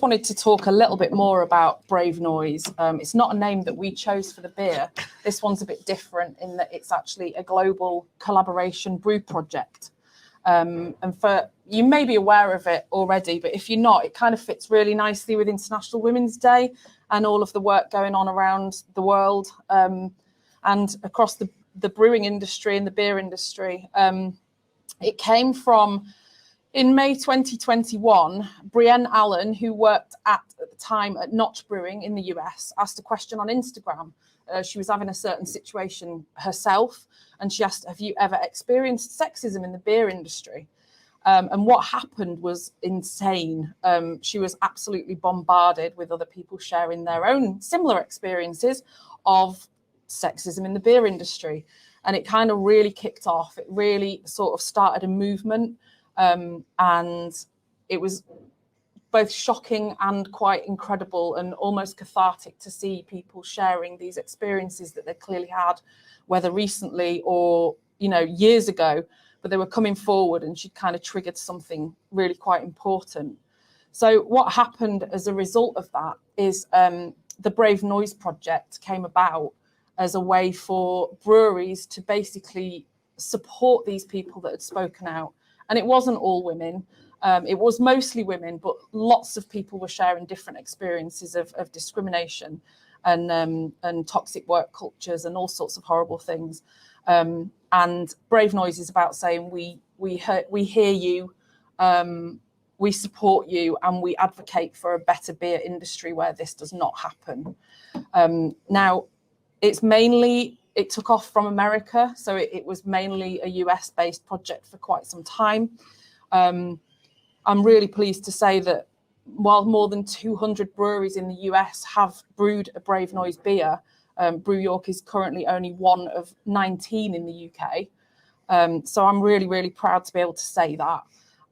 wanted to talk a little bit more about Brave Noise. It's not a name that we chose for the beer. This one's a bit different in that it's actually a global collaboration brew project. And for you may be aware of it already, but if you're not, it kind of fits really nicely with International Women's Day and all of the work going on around the world and across the brewing industry and the beer industry. It came from, in May 2021, Brienne Allen, who worked at the time at Notch Brewing in the US, asked a question on Instagram. She was having a certain situation herself, and she asked, have you ever experienced sexism in the beer industry? And what happened was insane. She was absolutely bombarded with other people sharing their own similar experiences of sexism in the beer industry. And it kind of really kicked off. It really sort of started a movement. And it was both shocking and quite incredible and almost cathartic to see people sharing these experiences that they clearly had, whether recently or, years ago, but they were coming forward, and she kind of triggered something really quite important. So what happened as a result of that is the Brave Noise project came about as a way for breweries to basically support these people that had spoken out. And it wasn't all women. It was mostly women, but lots of people were sharing different experiences of discrimination and toxic work cultures and all sorts of horrible things. And Brave Noise is about saying we hear you, we support you, and we advocate for a better beer industry where this does not happen. Now, it took off from America, so it was mainly a US-based project for quite some time. I'm really pleased to say that while more than 200 breweries in the US have brewed a Brave Noise beer, Brew York is currently only one of 19 in the UK. So I'm really, really proud to be able to say that.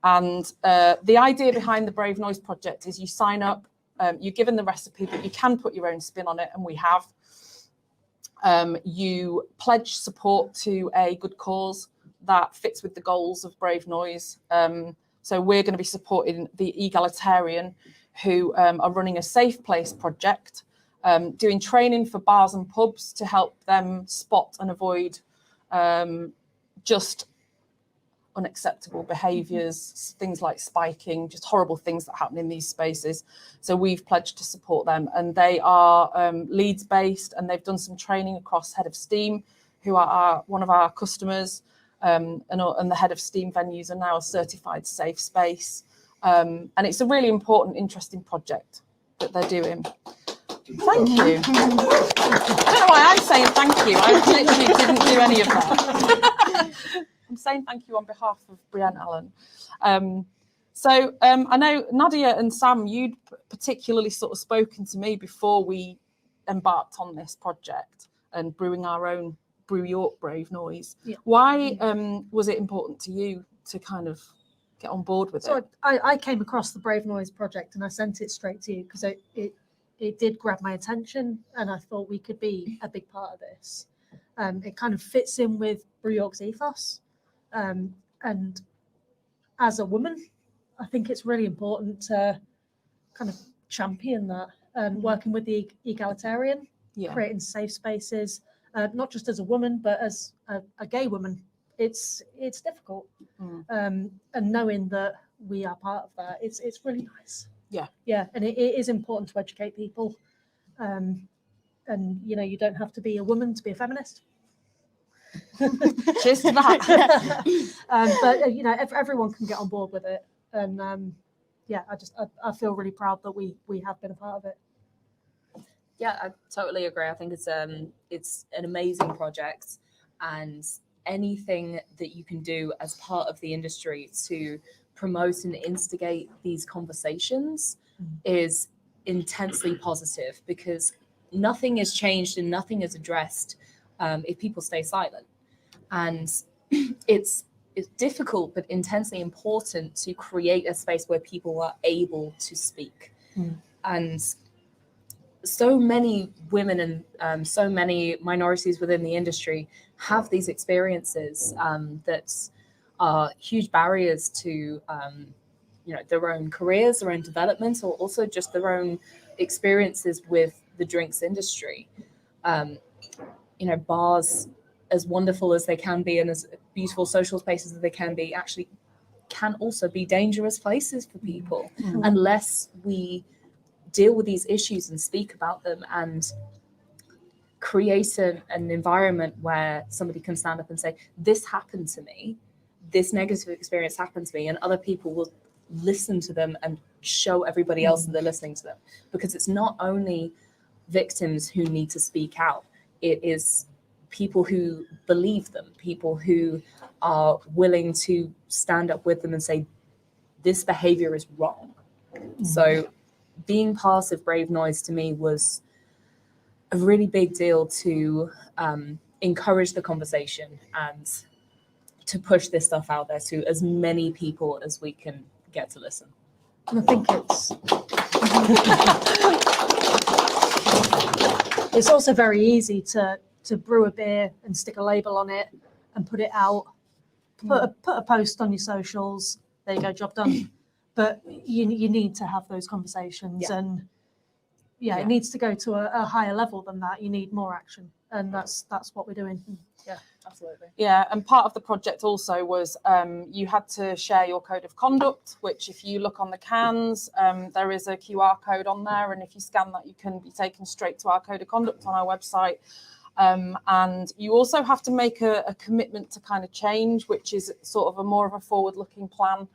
And the idea behind the Brave Noise project is you sign up, you're given the recipe, but you can put your own spin on it, and we have. You pledge support to a good cause that fits with the goals of Brave Noise. So we're going to be supporting the Egalitarian, who are running a Safe Place project, doing training for bars and pubs to help them spot and avoid just unacceptable behaviours, things like spiking, just horrible things that happen in these spaces. So we've pledged to support them, and they are Leeds based, and they've done some training across Head of Steam, who are one of our customers, and the Head of Steam venues are now a certified safe space. And it's a really important, interesting project that they're doing. Thank you. I don't know why I'm saying thank you. I literally didn't do any of that. I'm saying thank you on behalf of Brienne Allen. So I know Nadia and Sam, you'd particularly sort of spoken to me before we embarked on this project and brewing our own Brew York Brave Noise. Yeah. Why was it important to you to kind of get on board with it? So I came across the Brave Noise project and I sent it straight to you because it did grab my attention, and I thought we could be a big part of this. It kind of fits in with Brew York's ethos. And as a woman, I think it's really important to kind of champion that, working with the Egalitarian, creating safe spaces, not just as a woman, but as a gay woman. It's difficult. And knowing that we are part of that, it's really nice. Yeah. And it is important to educate people. And, you don't have to be a woman to be a feminist. Cheers to that. But everyone can get on board with it, and I feel really proud that we have been a part of it. Yeah, I totally agree. I think it's an amazing project, and anything that you can do as part of the industry to promote and instigate these conversations is intensely positive, because nothing is changed and nothing is addressed if people stay silent. And it's difficult but intensely important to create a space where people are able to speak. And so many women and so many minorities within the industry have these experiences that are huge barriers to their own careers, their own development, or also just their own experiences with the drinks industry. Bars, as wonderful as they can be and as beautiful social spaces as they can be, actually can also be dangerous places for people unless we deal with these issues and speak about them and create an environment where somebody can stand up and say, this happened to me, this negative experience happened to me, and other people will listen to them and show everybody else that they're listening to them. Because it's not only victims who need to speak out, it is people who believe them, people who are willing to stand up with them and say, this behavior is wrong. So being part of Brave Noise to me was a really big deal to encourage the conversation and to push this stuff out there to as many people as we can get to listen. And I think it's also very easy to brew a beer and stick a label on it and put it out, put a post on your socials. There you go, job done. But you need to have those conversations, and it needs to go to a higher level than that. You need more action, and that's what we're doing. Yeah, absolutely. Yeah, and part of the project also was you had to share your code of conduct, which if you look on the cans, there is a QR code on there, and if you scan that, you can be taken straight to our code of conduct on our website. And you also have to make a commitment to kind of change, which is sort of a more of a forward-looking plan.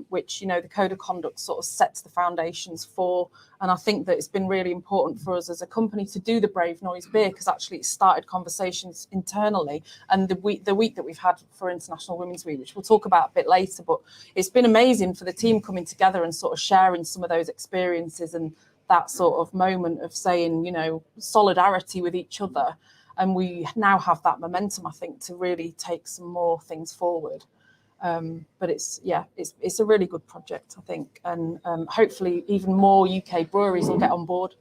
Which, the code of conduct sort of sets the foundations for. And I think that it's been really important for us as a company to do the Brave Noise beer, because actually it started conversations internally. And the week that we've had for International Women's Week, which we'll talk about a bit later, but it's been amazing for the team coming together and sort of sharing some of those experiences and that sort of moment of saying, solidarity with each other. And we now have that momentum, I think, to really take some more things forward. But it's a really good project, I think, and hopefully even more UK breweries will get on board,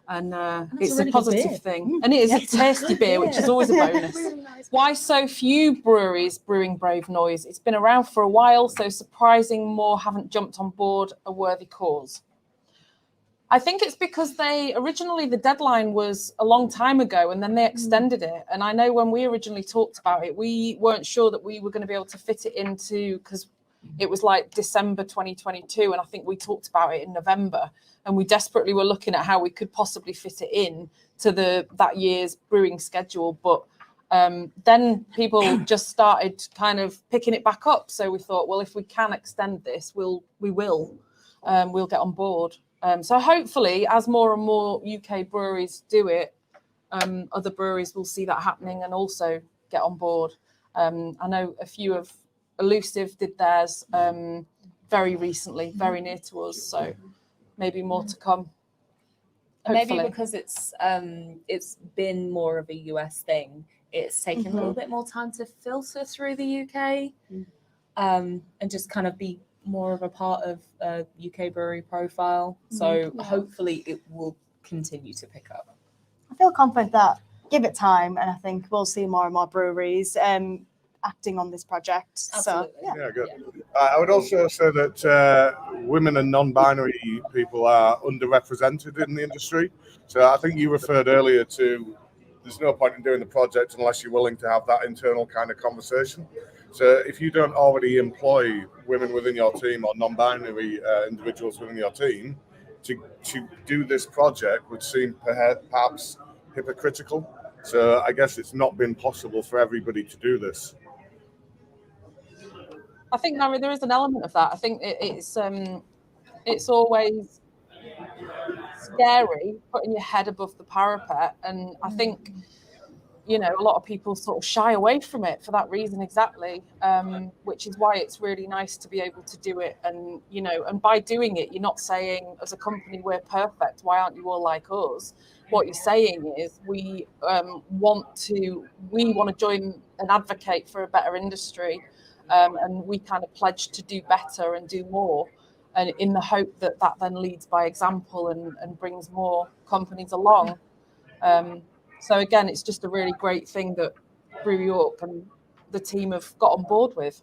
and it's a positive thing. And it is a tasty beer, which is always a bonus. Really nice. Why so few breweries brewing Brave Noise? It's been around for a while, so surprising more haven't jumped on board a worthy cause. I think it's because originally the deadline was a long time ago, and then they extended it. And I know when we originally talked about it, we weren't sure that we were going to be able to fit it into, because it was like December 2022. And I think we talked about it in November, and we desperately were looking at how we could possibly fit it in to that year's brewing schedule. But then people just started kind of picking it back up. So we thought, well, if we can extend this, we'll get on board. So hopefully, as more and more UK breweries do it, other breweries will see that happening and also get on board. I know a few of Elusive did theirs very recently, very near to us. So maybe more to come. Hopefully. Maybe because it's been more of a US thing, it's taken a little bit more time to filter through the UK, and just kind of be more of a part of a UK brewery profile. So hopefully it will continue to pick up. I feel confident that give it time, and I think we'll see more and more breweries acting on this project. Absolutely. So, Yeah, good. I would also say that women and non-binary people are underrepresented in the industry. So I think you referred earlier to there's no point in doing the project unless you're willing to have that internal kind of conversation. So if you don't already employ women within your team or non-binary individuals within your team to do this project would seem perhaps hypocritical. So I guess it's not been possible for everybody to do this. I think there is an element of that. I think it's always scary putting your head above the parapet, and I think a lot of people sort of shy away from it for that reason exactly, which is why it's really nice to be able to do it. And and by doing it, you're not saying as a company we're perfect, why aren't you all like us? What you're saying is we want to join and advocate for a better industry, and we kind of pledge to do better and do more, and in the hope that then leads by example and brings more companies along. So again, it's just a really great thing that Brew York and the team have got on board with.